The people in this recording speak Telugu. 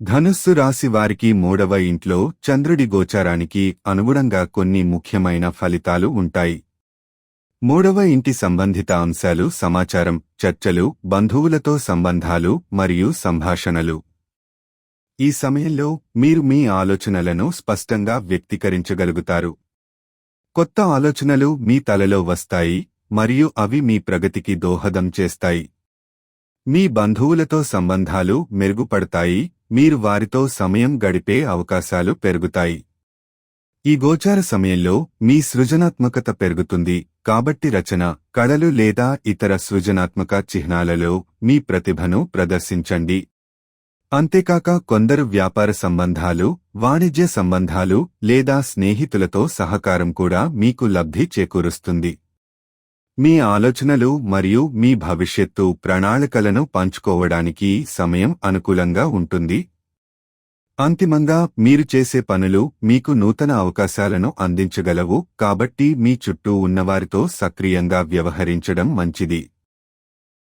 ధనుస్సు రాశి వారికి మూడవ ఇంట్లో చంద్రుడి గోచారానికి అనుగుణంగా కొన్ని ముఖ్యమైన ఫలితాలు ఉంటాయి. మూడవ ఇంటి సంబంధిత అంశాలు సమాచారం, చర్చలు, బంధువులతో సంబంధాలు మరియు సంభాషణలు. ఈ సమయంలో మీరు మీ ఆలోచనలను స్పష్టంగా వ్యక్తీకరించగలుగుతారు. కొత్త ఆలోచనలు మీ తలలో వస్తాయి మరియు అవి మీ ప్రగతికి దోహదం చేస్తాయి. మీ బంధువులతో సంబంధాలు మెరుగుపడతాయి, మీరు వారితో సమయం గడిపే అవకాశాలు పెరుగుతాయి. ఈ గోచార సమయంలో మీ సృజనాత్మకత పెరుగుతుంది, కాబట్టి రచన, కళలు లేదా ఇతర సృజనాత్మక చిహ్నాలలో మీ ప్రతిభను ప్రదర్శించండి. అంతేకాక కొందరు వ్యాపార సంబంధాలు, వాణిజ్య సంబంధాలు లేదా స్నేహితులతో సహకారం కూడా మీకు లబ్ధి చేకూరుస్తుంది. మీ ఆలోచనలు మరియు మీ భవిష్యత్తు ప్రణాళికలను పంచుకోవడానికి సమయం అనుకూలంగా ఉంటుంది. అంతిమంగా మీరు చేసే పనులు మీకు నూతన అవకాశాలను అందించగలవు, కాబట్టి మీ చుట్టూ ఉన్నవారితో సక్రియంగా వ్యవహరించడం మంచిది.